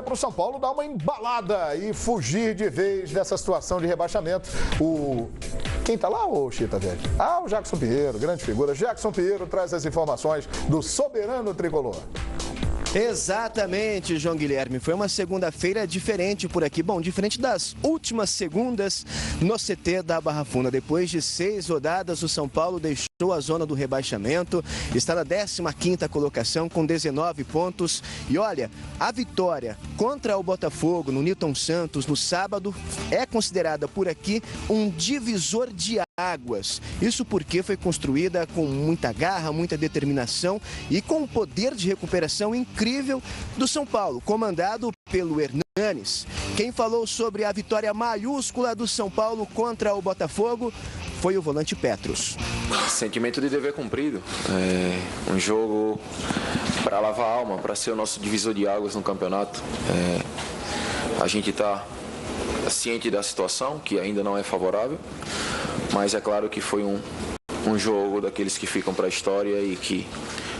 Para o São Paulo dar uma embalada e fugir de vez dessa situação de rebaixamento. Quem tá lá, ô Chita, velho? O Jackson Pinheiro, grande figura. Jackson Pinheiro traz as informações do soberano tricolor. Exatamente, João Guilherme. Foi uma segunda-feira diferente por aqui. Bom, diferente das últimas segundas no CT da Barra Funda. Depois de 6 rodadas, o São Paulo deixou a zona do rebaixamento. Está na 15ª colocação com 19 pontos. E olha, a vitória contra o Botafogo no Newton Santos no sábado é considerada por aqui um divisor de águas. Isso porque foi construída com muita garra, muita determinação e com um poder de recuperação incrível do São Paulo, comandado pelo Hernanes. Quem falou sobre a vitória maiúscula do São Paulo contra o Botafogo foi o volante Petros. Sentimento de dever cumprido. Um jogo para lavar a alma, para ser o nosso divisor de águas no campeonato. A gente está ciente da situação, que ainda não é favorável, mas é claro que foi um jogo daqueles que ficam para a história e que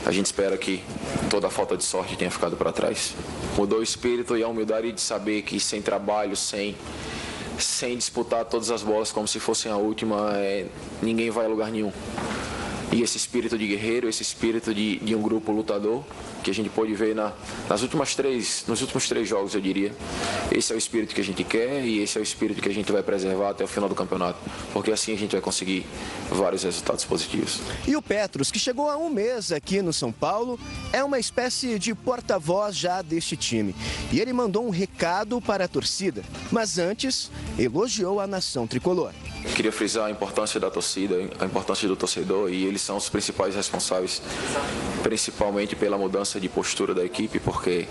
a gente espera que toda a falta de sorte tenha ficado para trás. Mudou o espírito e a humildade de saber que sem trabalho, sem disputar todas as bolas como se fossem a última, ninguém vai a lugar nenhum. E esse espírito de guerreiro, esse espírito de um grupo lutador, que a gente pôde ver nos últimos 3 jogos, eu diria. Esse é o espírito que a gente quer e esse é o espírito que a gente vai preservar até o final do campeonato, porque assim a gente vai conseguir vários resultados positivos. E o Petros, que chegou há um mês aqui no São Paulo, é uma espécie de porta-voz já deste time. E ele mandou um recado para a torcida, mas antes elogiou a nação tricolor. Eu queria frisar a importância da torcida, a importância do torcedor, e eles são os principais responsáveis, principalmente pela mudança de postura da equipe, porque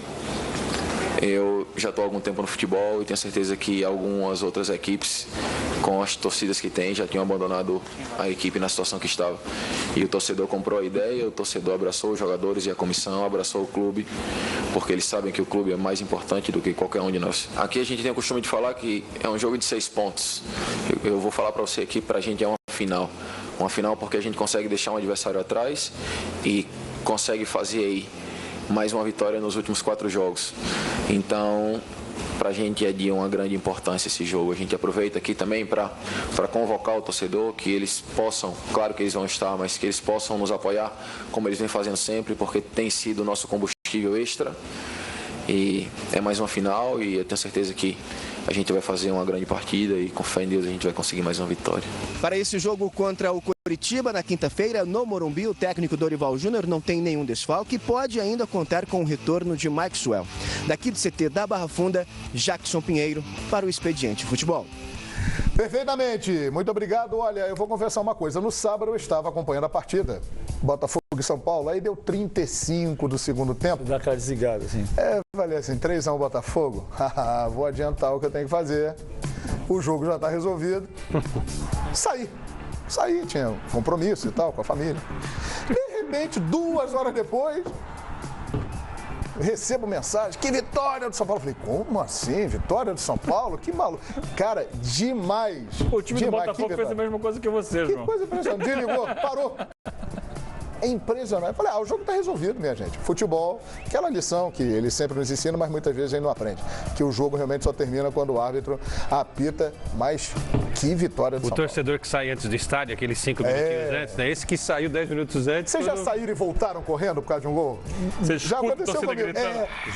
eu já estou há algum tempo no futebol e tenho certeza que algumas outras equipes, com as torcidas que tem, já tinham abandonado a equipe na situação que estava. E o torcedor comprou a ideia, o torcedor abraçou os jogadores e a comissão, abraçou o clube, porque eles sabem que o clube é mais importante do que qualquer um de nós. Aqui a gente tem o costume de falar que é um jogo de 6 pontos. Eu vou falar para você aqui, para a gente é uma final. Uma final porque a gente consegue deixar um adversário atrás e consegue fazer aí mais uma vitória nos últimos 4 jogos. Então, para a gente é de uma grande importância esse jogo. A gente aproveita aqui também para convocar o torcedor, que eles possam, claro que eles vão estar, mas que eles possam nos apoiar, como eles vêm fazendo sempre, porque tem sido o nosso combustível extra. E é mais uma final e eu tenho certeza que a gente vai fazer uma grande partida e com fé em Deus a gente vai conseguir mais uma vitória. Para esse jogo contra o Coritiba, na quinta-feira, no Morumbi, o técnico Dorival Júnior não tem nenhum desfalque e pode ainda contar com o retorno de Maxwell. Daqui do CT da Barra Funda, Jackson Pinheiro para o Expediente Futebol. Perfeitamente, muito obrigado. Olha, eu vou confessar uma coisa, no sábado eu estava acompanhando a partida, Botafogo e São Paulo, aí deu 35 do segundo tempo. Dá aquela desligada, assim. Falei assim, 3-1 Botafogo, vou adiantar o que eu tenho que fazer, o jogo já está resolvido. Saí, tinha um compromisso e tal, com a família. De repente, 2 horas depois, recebo mensagem, que vitória do São Paulo. Falei, como assim? Vitória do São Paulo? Que maluco. Cara, demais. O time do Botafogo fez a mesma coisa que você, João. Que coisa impressionante. Desligou, parou. É impressionante. Eu falei, o jogo está resolvido, minha gente. Futebol, aquela lição que eles sempre nos ensinam, mas muitas vezes a gente não aprende. Que o jogo realmente só termina quando o árbitro apita, mas que vitória do São Paulo. O torcedor que sai antes do estádio, aqueles 5 minutinhos antes, né? Esse que saiu 10 minutos antes. Vocês já saíram e voltaram correndo por causa de um gol? Já aconteceu comigo.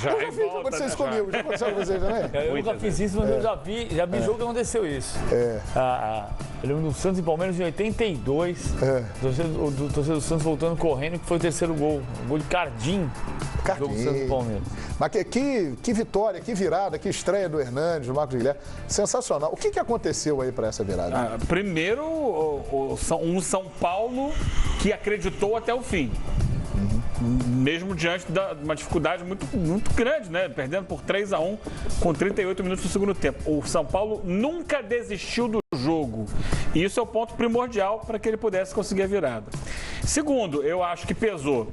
Já aconteceu isso comigo. Já aconteceu com vocês também? Eu nunca fiz isso, mas eu já vi jogo que aconteceu isso. Eu lembro do Santos e Palmeiras em 82. O torcedor do Santos voltando correndo, que foi o terceiro gol. O gol de Cardim. Jogo do Santos e Palmeiras. Mas que vitória, que virada, que estreia do Hernandes, do Marcos Guilherme. Sensacional. O que aconteceu aí para essa virada? Primeiro, um São Paulo que acreditou até o fim. Mesmo diante de uma dificuldade muito grande, né? Perdendo por 3-1 com 38 minutos do segundo tempo. O São Paulo nunca desistiu do jogo. E isso é o ponto primordial para que ele pudesse conseguir a virada. Segundo, eu acho que pesou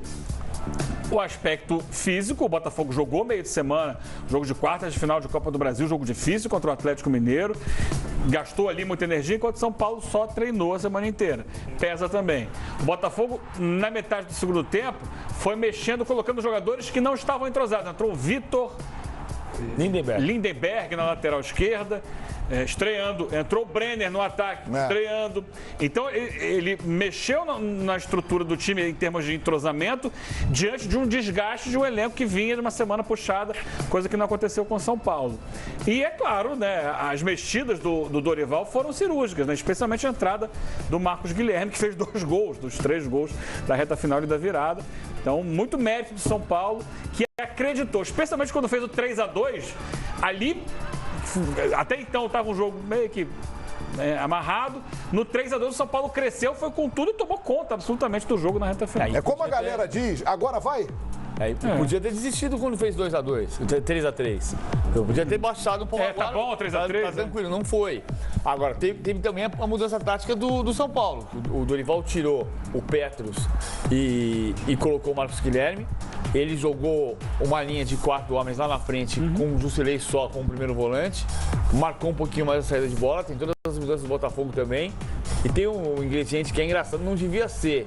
o aspecto físico. O Botafogo jogou meio de semana, jogo de quartas de final de Copa do Brasil, jogo difícil contra o Atlético Mineiro. Gastou ali muita energia, enquanto o São Paulo só treinou a semana inteira. Pesa também. O Botafogo, na metade do segundo tempo, foi mexendo, colocando jogadores que não estavam entrosados. Entrou o Vitor, Lindenberg na lateral esquerda. Estreando, entrou o Brenner no ataque, estreando. Então ele mexeu na estrutura do time em termos de entrosamento, diante de um desgaste de um elenco que vinha de uma semana puxada, coisa que não aconteceu com o São Paulo. E é claro, né, as mexidas do Dorival foram cirúrgicas, né, especialmente a entrada do Marcos Guilherme, que fez 2 gols, dos 3 gols da reta final e da virada. Então, muito mérito do São Paulo, que acreditou, especialmente quando fez o 3-2, ali. Até então estava um jogo meio que amarrado. No 3-2 o São Paulo cresceu, foi com tudo e tomou conta absolutamente do jogo na reta final. É como a galera diz, agora vai? Podia ter desistido quando fez 2-2, 3-3. Eu podia ter baixado um pouco. Tá bom, 3-3. Tá tranquilo, não foi. Agora, teve também a mudança tática do São Paulo. O Dorival tirou o Petrus e colocou o Marcos Guilherme. Ele jogou uma linha de 4 homens lá na frente, com o Jusilei só como primeiro volante. Marcou um pouquinho mais a saída de bola. Tem todas as mudanças do Botafogo também. E tem um ingrediente que é engraçado, não devia ser.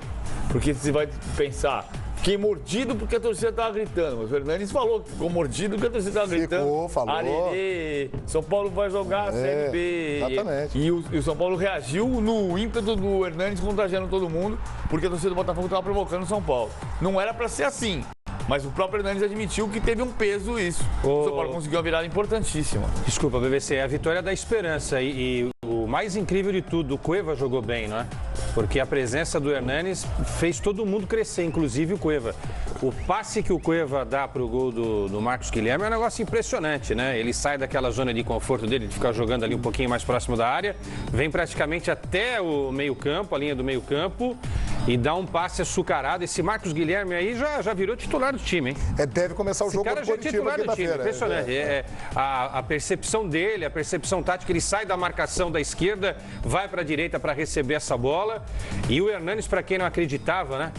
Porque você vai pensar, fiquei mordido porque a torcida estava gritando. Mas o Hernanes falou que ficou mordido porque a torcida estava gritando. Falou. Arerê, São Paulo vai jogar a Série B. Exatamente. E o São Paulo reagiu no ímpeto do Hernanes contagiando todo mundo, porque a torcida do Botafogo estava provocando o São Paulo. Não era para ser assim. Mas o próprio Hernanes admitiu que teve um peso isso. O São Paulo conseguiu uma virada importantíssima. Desculpa, BBC, é a vitória da esperança. E o mais incrível de tudo, o Cueva jogou bem, não é? Porque a presença do Hernanes fez todo mundo crescer, inclusive o Cueva. O passe que o Cueva dá para o gol do Marcos Guilherme é um negócio impressionante, né? Ele sai daquela zona de conforto dele, de ficar jogando ali um pouquinho mais próximo da área, vem praticamente até o meio-campo, a linha do meio-campo, e dá um passe açucarado. Esse Marcos Guilherme aí já virou titular do time, hein? Deve começar o jogo contra o Coritiba quinta-feira. Impressionante. A percepção dele, a percepção tática, ele sai da marcação da esquerda, vai para a direita para receber essa bola. E o Hernanes, para quem não acreditava, né?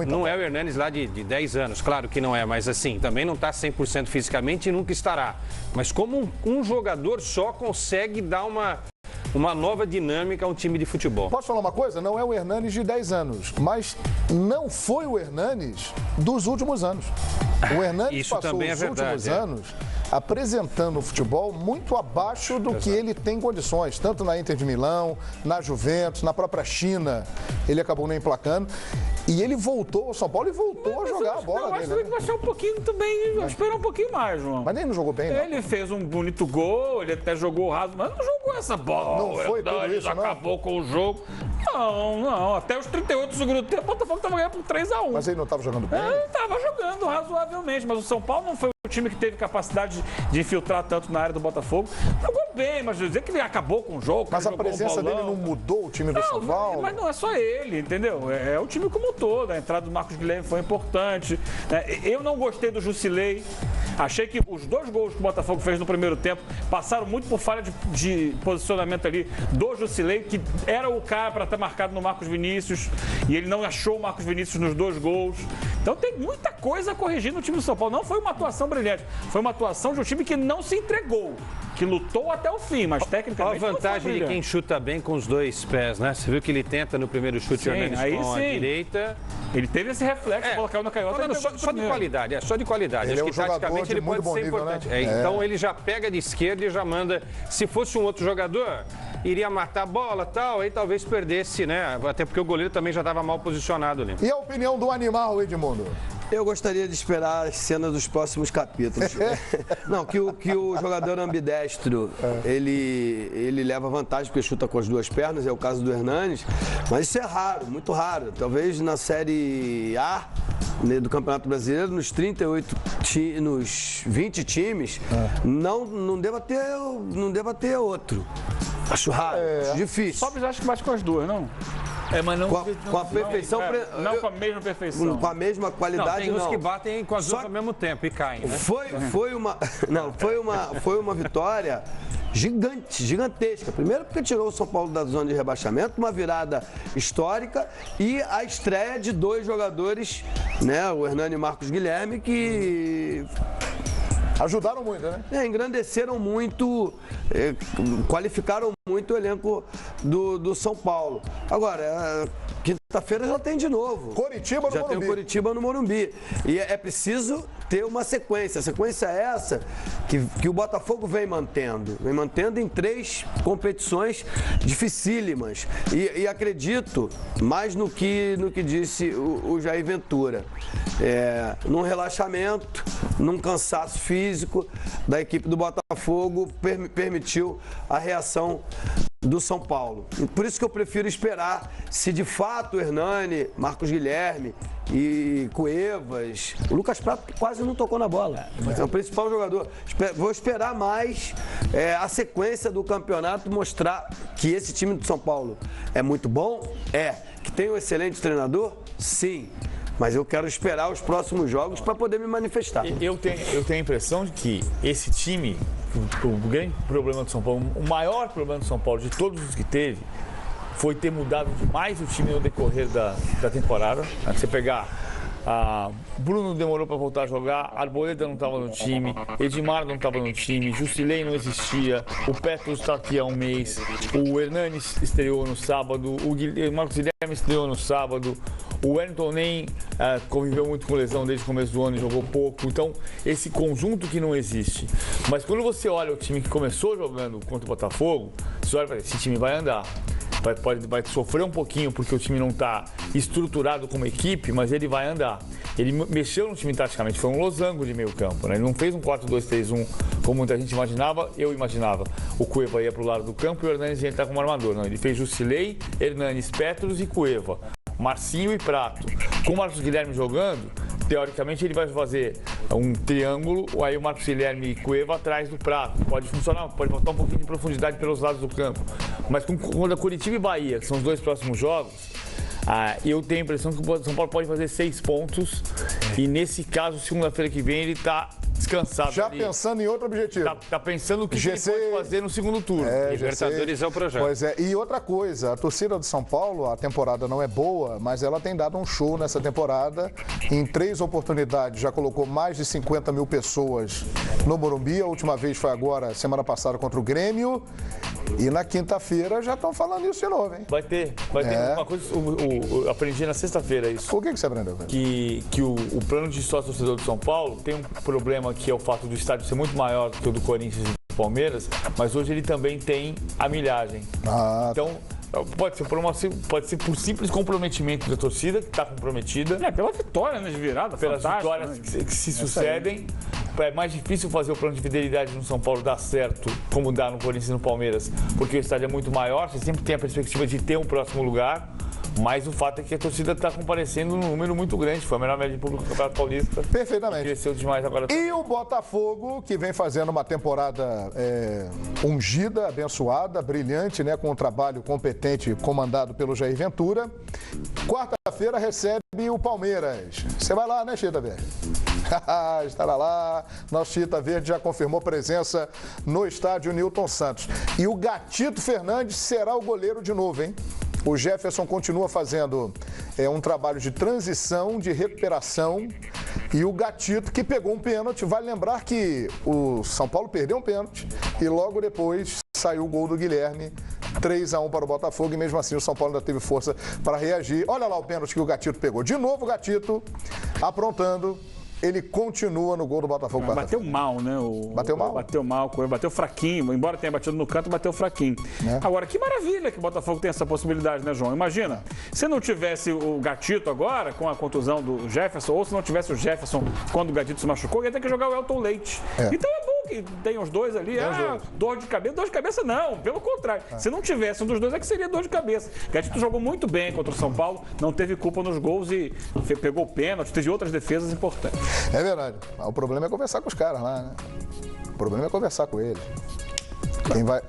Não é o Hernanes lá de 10 anos, claro que não é, mas assim, também não está 100% fisicamente e nunca estará. Mas como um jogador só consegue dar uma nova dinâmica a um time de futebol. Posso falar uma coisa? Não é o Hernanes de 10 anos, mas não foi o Hernanes dos últimos anos. O Hernanes passou os últimos anos apresentando o futebol muito abaixo do que ele tem condições, tanto na Inter de Milão, na Juventus, na própria China. Ele acabou nem emplacando. E ele voltou ao São Paulo e voltou a jogar a bola dele. Eu acho que ele vai achar um pouquinho também, esperar um pouquinho mais, João. Mas nem não jogou bem, não. Ele fez um bonito gol, ele até jogou raso, mas não jogou essa bola. Não foi tudo isso, não? Acabou com o jogo. Não. Até os 38 do segundo tempo, o Botafogo estava ganhando por 3-1. Mas ele não estava jogando bem? Ele estava jogando razoavelmente, mas o São Paulo não foi o time que teve capacidade de infiltrar tanto na área do Botafogo. Jogou bem, mas dizer que ele acabou com o jogo. Mas a presença dele não mudou o time do São Paulo? Mas não é só ele, entendeu? É o time como um todo. A entrada do Marcos Guilherme foi importante. Eu não gostei do Jusilei. Achei que os 2 gols que o Botafogo fez no primeiro tempo passaram muito por falha de posicionamento ali do Jusilei, que era o cara para estar marcado no Marcos Vinícius, e ele não achou o Marcos Vinícius nos 2 gols. Então tem muita coisa a corrigir no time do São Paulo. Não foi uma atuação brilhante, foi uma atuação de um time que não se entregou, que lutou até o fim, mas tecnicamente a vantagem de quem chuta bem com os 2 pés, né? Você viu que ele tenta no primeiro chute, o Hernanes com a direita. Ele teve esse reflexo, colocar na canhota. Só de qualidade, só de qualidade. Ele acho que taticamente ele pode ser nível, importante. Né? Então ele já pega de esquerda e já manda. Se fosse um outro jogador, iria matar a bola e tal, aí talvez perdesse, né? Até porque o goleiro também já estava mal posicionado ali. E a opinião do animal, Edmundo? Eu gostaria de esperar as cenas dos próximos capítulos. Não, que o jogador ambidestro, ele leva vantagem porque chuta com as 2 pernas, é o caso do Hernanes, mas isso é raro, muito raro. Talvez na Série A do Campeonato Brasileiro, nos 20 times, não deva ter outro. Acho raro, acho difícil. Sobe, acho que bate com as 2, não? Mas não com a perfeição. Não com a mesma perfeição. Com a mesma qualidade, não. Tem uns que batem com as 2 ao mesmo tempo e caem, né? Foi uma vitória gigantesca. Primeiro porque tirou o São Paulo da zona de rebaixamento, uma virada histórica e a estreia de 2 jogadores, né? O Hernani e Marcos Guilherme, que ajudaram muito, né? Engrandeceram muito, qualificaram muito o elenco do São Paulo. Agora, quinta-feira já tem de novo. Coritiba no Já Morumbi. tem o Coritiba no Morumbi. E é preciso ter uma sequência. A sequência é essa que o Botafogo vem mantendo. Vem mantendo em 3 competições dificílimas. E acredito mais no que disse o Jair Ventura. Num relaxamento, num cansaço físico da equipe do Botafogo, permitiu a reação do São Paulo. Por isso que eu prefiro esperar se de fato o Hernani, Marcos Guilherme e Cuevas, o Lucas Prato quase não tocou na bola, é o principal jogador. Vou esperar mais a sequência do campeonato mostrar que esse time do São Paulo é muito bom, que tem um excelente treinador, sim. Mas eu quero esperar os próximos jogos para poder me manifestar. Eu tenho a impressão de que esse time, o grande problema do São Paulo, o maior problema do São Paulo de todos os que teve, foi ter mudado demais o time no decorrer da temporada. Você pegar, Bruno demorou para voltar a jogar, Arboleda não estava no time, Edmar não estava no time, Jusilei não existia, o Petros está aqui há um mês, o Hernanes estreou no sábado, o Marcos Guilherme estreou no sábado, o Wellington nem conviveu muito com lesão desde o começo do ano e jogou pouco. Então, esse conjunto que não existe. Mas quando você olha o time que começou jogando contra o Botafogo, você olha e fala, esse time vai andar. Vai sofrer um pouquinho porque o time não está estruturado como equipe, mas ele vai andar. Ele mexeu no time taticamente, foi um losango de meio campo, né? Ele não fez um 4-2-3-1 como muita gente imaginava, eu imaginava. O Cueva ia para o lado do campo e o Hernanes ia entrar como armador. Não, ele fez Jusilei, Hernanes, Petros e Cueva. Marcinho e Prato. Com o Marcos Guilherme jogando, teoricamente ele vai fazer um triângulo, aí o Marcos Guilherme e Cueva atrás do Prato. Pode funcionar, pode botar um pouquinho de profundidade pelos lados do campo. Mas quando a Coritiba e Bahia, que são os 2 próximos jogos, eu tenho a impressão que o São Paulo pode fazer 6 pontos. E nesse caso, segunda-feira que vem, ele está descansado. Já ali. Pensando em outro objetivo. Tá pensando o que ele pode fazer no segundo turno. Libertadores é o projeto. Pois é. E outra coisa, a torcida do São Paulo, a temporada não é boa, mas ela tem dado um show nessa temporada. Em 3 oportunidades já colocou mais de 50 mil pessoas no Morumbi. A última vez foi agora, semana passada, contra o Grêmio. E na quinta-feira já estão falando isso de novo, hein? Vai ter uma coisa, eu aprendi na sexta-feira isso. O que você aprendeu? Que o plano de sócio-torcedor do São Paulo tem um problema que é o fato do estádio ser muito maior do que o do Corinthians e do Palmeiras, mas hoje ele também tem a milhagem. Então, pode ser por simples comprometimento da torcida, que está comprometida. Pela vitória, né, de virada. Pelas vitórias que se sucedem. É mais difícil fazer o plano de fidelidade no São Paulo dar certo, como dá no Corinthians e no Palmeiras, porque o estádio é muito maior, você sempre tem a perspectiva de ter um próximo lugar, mas o fato é que a torcida está comparecendo num número muito grande, foi a melhor média de público do Campeonato Paulista. Perfeitamente. Cresceu demais agora. E o Botafogo, que vem fazendo uma temporada ungida, abençoada, brilhante, né, com um trabalho competente comandado pelo Jair Ventura. Quarta-feira recebe o Palmeiras. Você vai lá, né, Chita Verde? Estará lá. Nosso Chita Verde já confirmou presença no estádio Newton Santos. E o Gatito Fernandes será o goleiro de novo, hein? O Jefferson continua fazendo um trabalho de transição, de recuperação. E o Gatito, que pegou um pênalti, vale lembrar que o São Paulo perdeu um pênalti e logo depois saiu o gol do Guilherme. 3-1 para o Botafogo e mesmo assim o São Paulo ainda teve força para reagir. Olha lá o pênalti que o Gatito pegou. De novo o Gatito aprontando. Ele continua no gol do Botafogo. Bateu mal, né? Bateu mal? Bateu mal, bateu fraquinho. Embora tenha batido no canto, bateu fraquinho. Agora, que maravilha que o Botafogo tem essa possibilidade, né, João? Imagina, se não tivesse o Gatito agora, com a contusão do Jefferson, ou se não tivesse o Jefferson quando o Gatito se machucou, ia ter que jogar o Elton Leite. Então é bom que tem os dois ali. Dor de cabeça não, pelo contrário. Se não tivesse um dos dois, é que seria dor de cabeça. Gatito jogou muito bem contra o São Paulo, não teve culpa nos gols e pegou o pênalti, teve outras defesas importantes. É verdade. O problema é conversar com os caras lá, né? O problema é conversar com eles.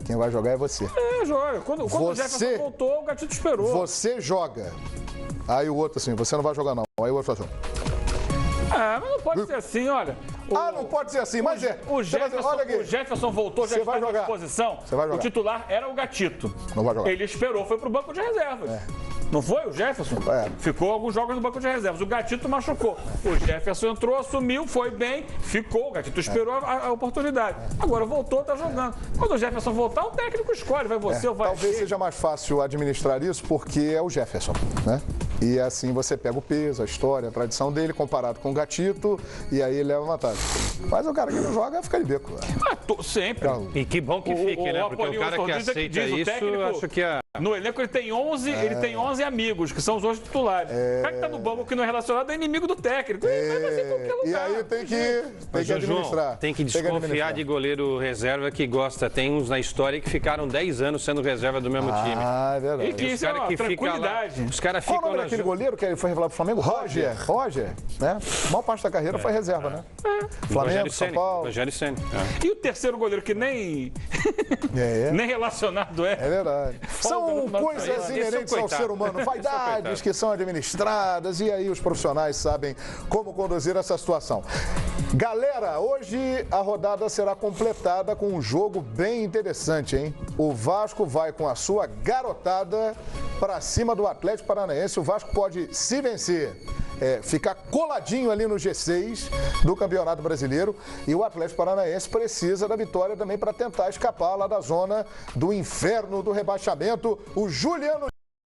Quem vai jogar é você. Joga. Quando o Jefferson voltou, o Gatito esperou. Você joga. Aí o outro assim, você não vai jogar não. Aí o outro assim. Mas não pode ser assim, olha. Não pode ser assim, mas é. O Jefferson voltou, já está à disposição. Você vai jogar. O titular era o Gatito. Não vai jogar. Ele esperou, foi pro banco de reservas. Não foi o Jefferson? Ficou alguns jogos no banco de reservas. O Gatito machucou. O Jefferson entrou, assumiu, foi bem, ficou. O Gatito esperou a oportunidade. Agora voltou, tá jogando. Quando o Jefferson voltar, o técnico escolhe, vai você ou vai Talvez seja mais fácil administrar isso porque é o Jefferson, né? E assim você pega o peso, a história, a tradição dele comparado com o Gatito e aí ele leva vantagem. Mas o cara que não joga fica de beco. Sempre. E que bom que fique, né? Porque o cara que aceita isso, acho que no elenco ele tem 11 amigos, que são os 11 titulares. O cara que tá no banco que não é relacionado é inimigo do técnico. Ele vai ser em qualquer lugar. E aí tem que administrar. João, tem que desconfiar de goleiro reserva que gosta. Tem uns na história que ficaram 10 anos sendo reserva do mesmo time. Ah, é verdade. E que isso é uma tranquilidade. Os caras Qual ficam o nome daquele goleiro que foi revelado pro Flamengo? Roger, né? A maior parte da carreira foi reserva, né? Flamengo, São Paulo. Rogério Ceni. E o terceiro goleiro que nem relacionado é. É verdade. São coisas inerentes ao ser humano, vaidades que são administradas e aí os profissionais sabem como conduzir essa situação. Galera, hoje a rodada será completada com um jogo bem interessante, hein? O Vasco vai com a sua garotada para cima do Atlético Paranaense. O Vasco pode, se vencer, ficar coladinho ali no G6 do Campeonato Brasileiro e o Atlético Paranaense precisa da vitória também para tentar escapar lá da zona do inferno do rebaixamento. O Juliano